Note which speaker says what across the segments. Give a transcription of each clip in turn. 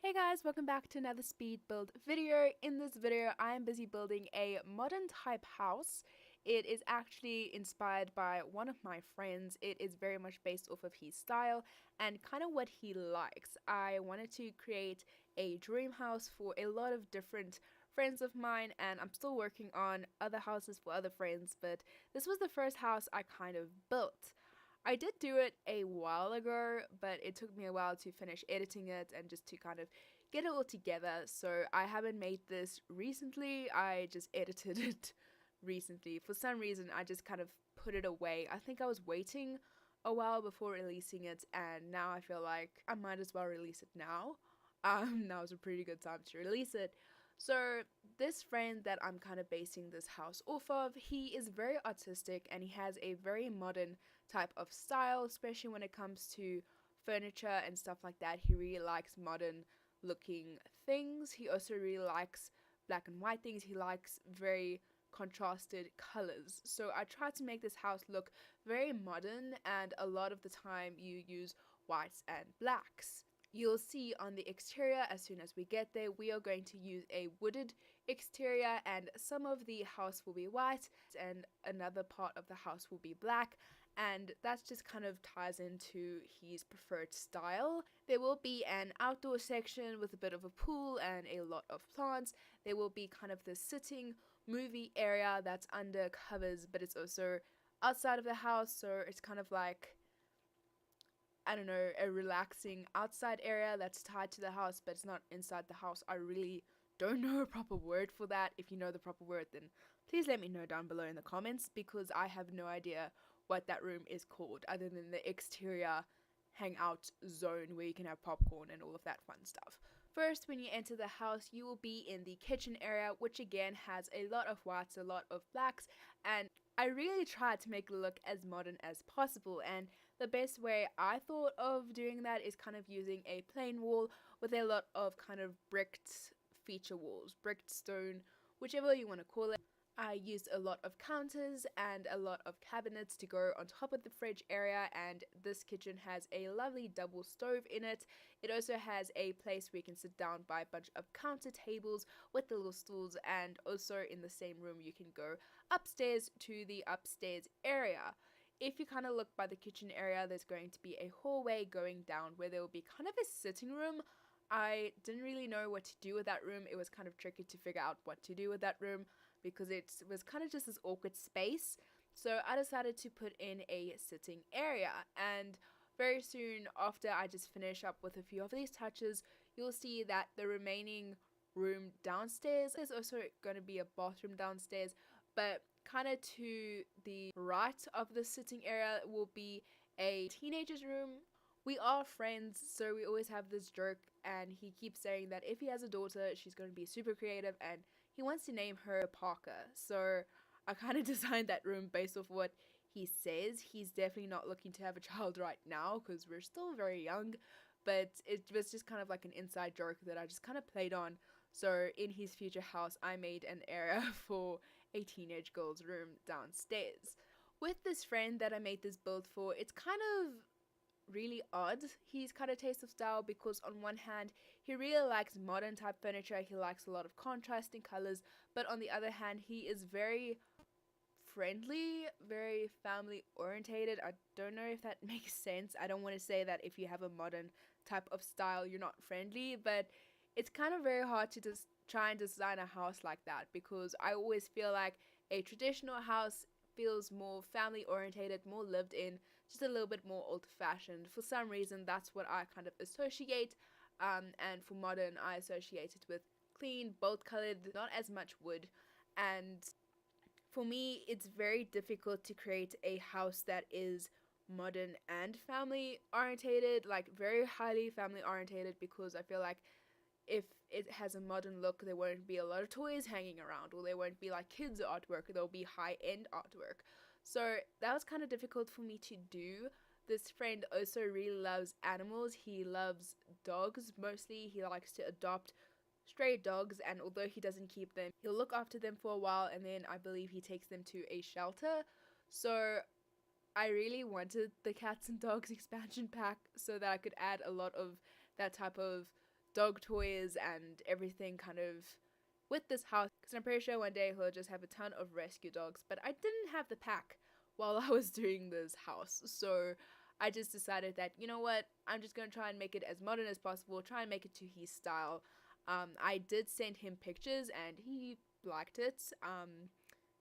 Speaker 1: Hey guys, welcome back to another speed build video. In this video, I am busy building a modern type house. It is actually inspired by one of my friends. It is very much based off of his style and kind of what he likes. I wanted to create a dream house for a lot of different friends of mine, and I'm still working on other houses for other friends, but this was the first house I kind of built. I did do it a while ago, but it took me a while to finish editing it and just to kind of get it all together. So I haven't made this recently, I just edited it recently. For some reason, I just kind of put it away. I think I was waiting a while before releasing it, and now I feel like I might as well release it now. Now is a pretty good time to release it. So this friend that I'm kind of basing this house off of, he is very artistic and he has a very modern type of style, especially when it comes to furniture and stuff like that. He really likes modern looking things. He also really likes black and white things. He likes very contrasted colors. So I tried to make this house look very modern, and a lot of the time you use whites and blacks. You'll see on the exterior, as soon as we get there, we are going to use a wooded exterior, and some of the house will be white and another part of the house will be black, and that just kind of ties into his preferred style. There will be an outdoor section with a bit of a pool and a lot of plants. There will be kind of the sitting movie area that's under covers, but it's also outside of the house, so it's kind of like, I don't know, a relaxing outside area that's tied to the house, but it's not inside the house. I really don't know a proper word for that. If you know the proper word, then please let me know down below in the comments, because I have no idea what that room is called other than the exterior hangout zone where you can have popcorn and all of that fun stuff. First, when you enter the house, you will be in the kitchen area, which again has a lot of whites, a lot of blacks, and I really tried to make it look as modern as possible, and the best way I thought of doing that is kind of using a plain wall with a lot of kind of bricked feature walls, bricked stone, whichever you want to call it. I used a lot of counters and a lot of cabinets to go on top of the fridge area, and this kitchen has a lovely double stove in it. It also has a place where you can sit down by a bunch of counter tables with the little stools, and also in the same room you can go upstairs to the upstairs area. If you kind of look by the kitchen area, there's going to be a hallway going down where there will be kind of a sitting room. I didn't really know what to do with that room. It was kind of tricky to figure out what to do with that room because it was kind of just this awkward space. So I decided to put in a sitting area, and very soon after I just finish up with a few of these touches, you'll see that the remaining room downstairs, there's also going to be a bathroom downstairs, but kind of to the right of the sitting area will be a teenager's room. We are friends, so we always have this joke, and he keeps saying that if he has a daughter, she's going to be super creative, and he wants to name her Parker. So I kind of designed that room based off what he says. He's definitely not looking to have a child right now because we're still very young, but it was just kind of like an inside joke that I just kind of played on. So in his future house, I made an area for a teenage girl's room downstairs. With this friend that I made this build for, it's kind of really odd, his kind of taste of style, because on one hand he really likes modern type furniture, he likes a lot of contrasting colors, but on the other hand he is very friendly, very family orientated. I don't know if that makes sense. I don't want to say that if you have a modern type of style you're not friendly, but it's kind of very hard to just try and design a house like that, because I always feel like a traditional house feels more family orientated, more lived in, just a little bit more old fashioned. For some reason, that's what I kind of associate. And for modern, I associate it with clean, bold colored, not as much wood. And for me, it's very difficult to create a house that is modern and family orientated, like very highly family orientated, because I feel like if it has a modern look, there won't be a lot of toys hanging around, or there won't be like kids artwork, there'll be high-end artwork. So that was kind of difficult for me to do. This friend also really loves animals. He loves dogs mostly. He likes to adopt stray dogs, and although he doesn't keep them, he'll look after them for a while, and then I believe he takes them to a shelter. So I really wanted the cats and dogs expansion pack so that I could add a lot of that type of dog toys and everything kind of with this house, because I'm pretty sure one day he'll just have a ton of rescue dogs. But I didn't have the pack while I was doing this house, so I just decided that, you know what, I'm just gonna try and make it as modern as possible, try and make it to his style. I did send him pictures and he liked it.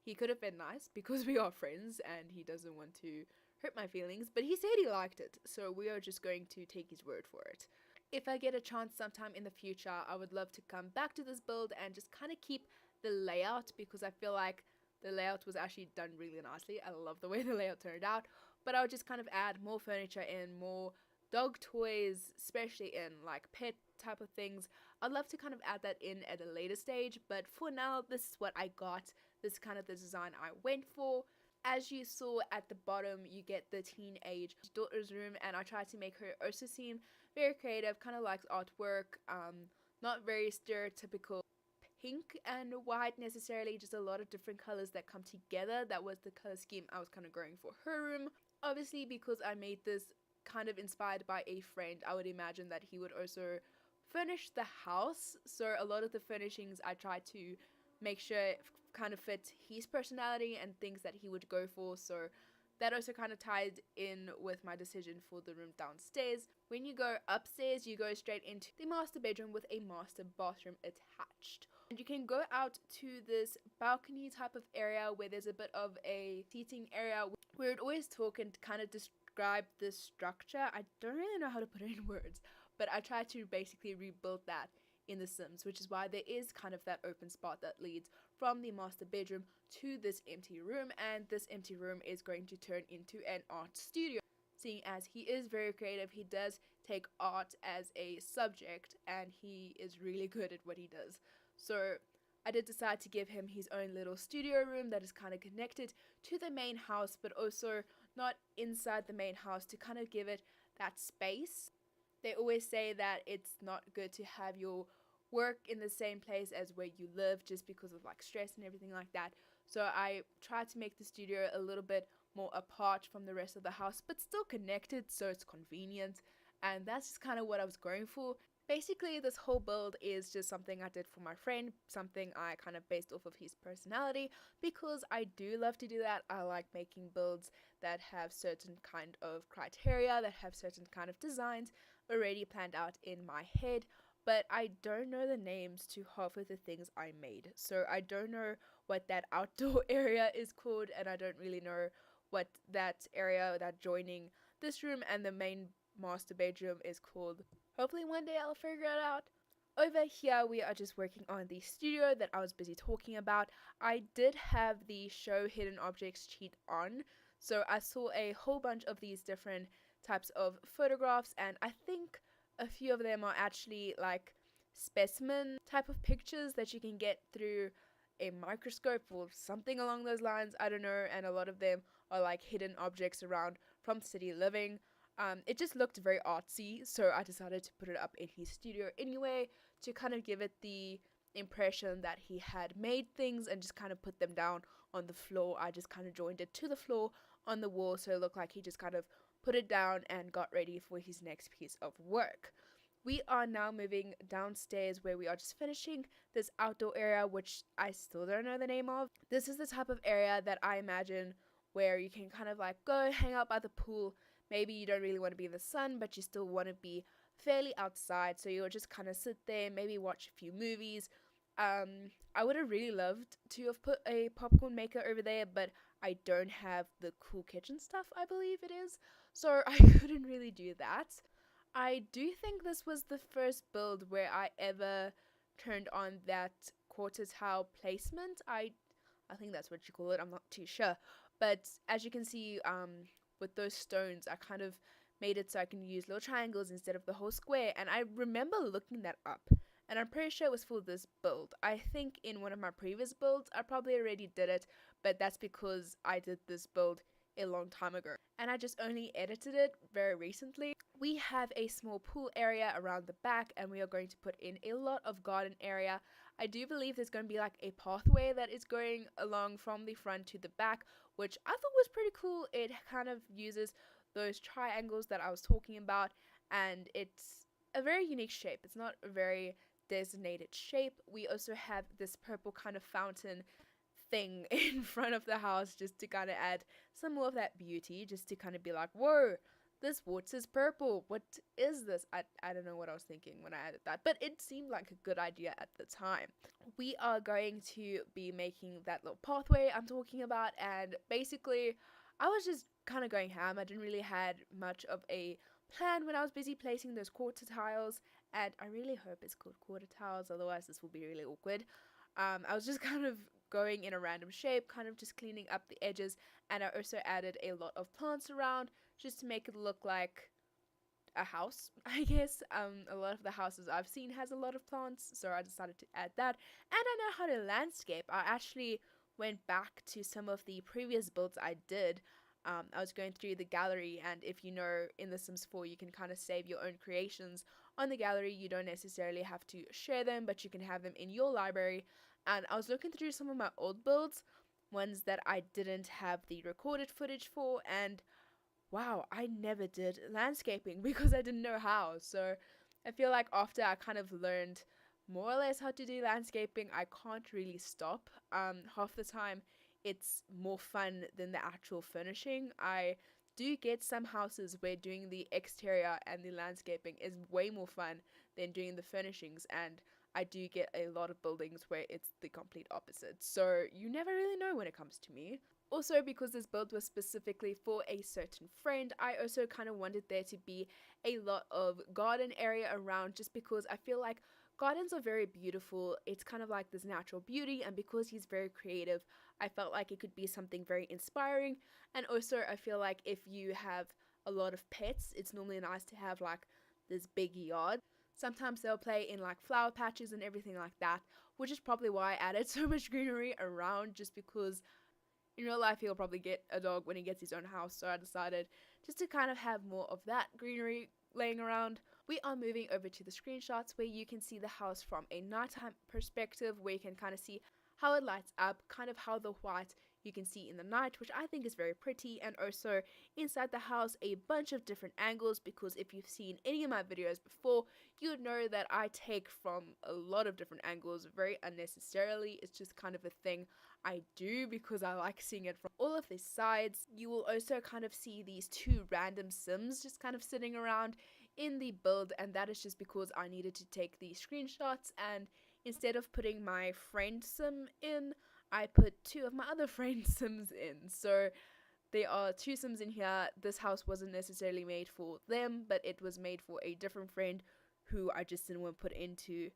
Speaker 1: He could have been nice because we are friends and he doesn't want to hurt my feelings, but he said he liked it, so we are just going to take his word for it. If I get a chance sometime in the future, I would love to come back to this build and just kind of keep the layout, because I feel like the layout was actually done really nicely. I love the way the layout turned out, but I would just kind of add more furniture in, more dog toys, especially in like pet type of things. I'd love to kind of add that in at a later stage, but for now, this is what I got. This is kind of the design I went for. As you saw at the bottom, you get the teenage daughter's room, and I tried to make her also seem very creative, kind of likes artwork, not very stereotypical pink and white necessarily, just a lot of different colors that come together. That was the color scheme I was kind of going for her room. Obviously, because I made this kind of inspired by a friend, I would imagine that he would also furnish the house, so a lot of the furnishings I tried to make sure it kind of fit his personality and things that he would go for, so that also kind of tied in with my decision for the room downstairs. When you go upstairs, you go straight into the master bedroom with a master bathroom attached. And you can go out to this balcony type of area where there's a bit of a seating area. We would always talk and kind of describe this structure. I don't really know how to put it in words, but I tried to basically rebuild that in The Sims, which is why there is kind of that open spot that leads from the master bedroom to this empty room, and this empty room is going to turn into an art studio. Seeing as he is very creative, he does take art as a subject and he is really good at what he does. So I did decide to give him his own little studio room that is kind of connected to the main house, but also not inside the main house, to kind of give it that space. They always say that it's not good to have your work in the same place as where you live, just because of like stress and everything like that. So I tried to make the studio a little bit more apart from the rest of the house, but still connected, so it's convenient. And that's just kind of what I was going for. Basically, this whole build is just something I did for my friend, something I kind of based off of his personality, because I do love to do that. I like making builds that have certain kind of criteria, that have certain kind of designs already planned out in my head, but I don't know the names to half of the things I made. So I don't know what that outdoor area is called, and I don't really know what that area that joining this room and the main master bedroom is called. Hopefully one day I'll figure it out. Over here we are just working on the studio that I was busy talking about. I did have the show hidden objects cheat on, so I saw a whole bunch of these different types of photographs, and I think a few of them are actually like specimen type of pictures that you can get through a microscope or something along those lines. I don't know, and a lot of them are like hidden objects around from city living. It just looked very artsy, so I decided to put it up in his studio anyway, to kind of give it the impression that he had made things and just kind of put them down on the floor. I just kind of joined it to the floor on the wall, so it looked like he just kind of put it down and got ready for his next piece of work. We are now moving downstairs, where we are just finishing this outdoor area, which I still don't know the name of. This is the type of area that I imagine where you can kind of like go hang out by the pool. Maybe you don't really want to be in the sun, but you still want to be fairly outside, so you'll just kind of sit there, maybe watch a few movies. I would have really loved to have put a popcorn maker over there, but I don't have the cool kitchen stuff, I believe it is, so I couldn't really do that. I do think this was the first build where I ever turned on that quarter tile placement. I think that's what you call it, I'm not too sure. But as you can see, with those stones, I kind of made it so I can use little triangles instead of the whole square, and I remember looking that up, and I'm pretty sure it was for this build. I think in one of my previous builds I probably already did it, but that's because I did this build a long time ago and I just only edited it very recently. We have a small pool area around the back, and we are going to put in a lot of garden area. I do believe there's going to be like a pathway that is going along from the front to the back, which I thought was pretty cool. It kind of uses those triangles that I was talking about, and it's a very unique shape. It's not a very designated shape. We also have this purple kind of fountain thing in front of the house just to kind of add some more of that beauty, just to kind of be like, whoa, this water's purple. What is this? I don't know what I was thinking when I added that, but it seemed like a good idea at the time. We are going to be making that little pathway I'm talking about, and basically, I was just kind of going ham. I didn't really had much of a plan when I was busy placing those quarter tiles, and I really hope it's called quarter tiles, otherwise this will be really awkward. I was just kind of going in a random shape, kind of just cleaning up the edges, and I also added a lot of plants around just to make it look like a house, I guess. A lot of the houses I've seen has a lot of plants, so I decided to add that. And I know how to landscape. I actually went back to some of the previous builds I did. I was going through the gallery, and if you know, in The Sims 4 you can kind of save your own creations on the gallery. You don't necessarily have to share them, but you can have them in your library. And I was looking through some of my old builds, ones that I didn't have the recorded footage for, and wow, I never did landscaping because I didn't know how. So I feel like after I kind of learned more or less how to do landscaping, I can't really stop. Half the time it's more fun than the actual furnishing. I do get some houses where doing the exterior and the landscaping is way more fun than doing the furnishings, and I do get a lot of buildings where it's the complete opposite. So you never really know when it comes to me. Also, because this build was specifically for a certain friend, I also kind of wanted there to be a lot of garden area around, just because I feel like gardens are very beautiful. It's kind of like this natural beauty, and because he's very creative, I felt like it could be something very inspiring. And also, I feel like if you have a lot of pets, it's normally nice to have like this big yard. Sometimes they'll play in like flower patches and everything like that, which is probably why I added so much greenery around, just because in real life he'll probably get a dog when he gets his own house. So I decided just to kind of have more of that greenery laying around. We are moving over to the screenshots where you can see the house from a nighttime perspective, where you can kind of see how it lights up, kind of how the white you can see in the night, which I think is very pretty. And also inside the house, a bunch of different angles, because if you've seen any of my videos before, you would know that I take from a lot of different angles very unnecessarily. It's just kind of a thing I do because I like seeing it from all of the sides. You will also kind of see these two random Sims just kind of sitting around in the build, and that is just because I needed to take these screenshots, and instead of putting my friend Sim in, I put two of my other friend Sims in. So there are two Sims in here. This house wasn't necessarily made for them, but it was made for a different friend who I just didn't want to put into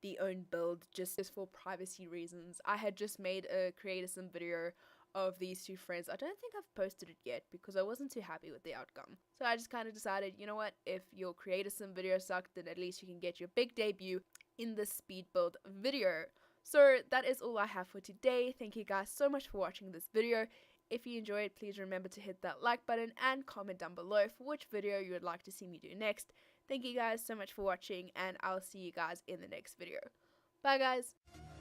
Speaker 1: the own build just for privacy reasons. I had just made a create a Sim video of these two friends. I don't think I've posted it yet because I wasn't too happy with the outcome. So I just kind of decided, you know what, if your create a Sim video sucked, then at least you can get your big debut in the speed build video. So that is all I have for today. Thank you guys so much for watching this video. If you enjoyed, please remember to hit that like button and comment down below for which video you would like to see me do next. Thank you guys so much for watching, and I'll see you guys in the next video. Bye guys!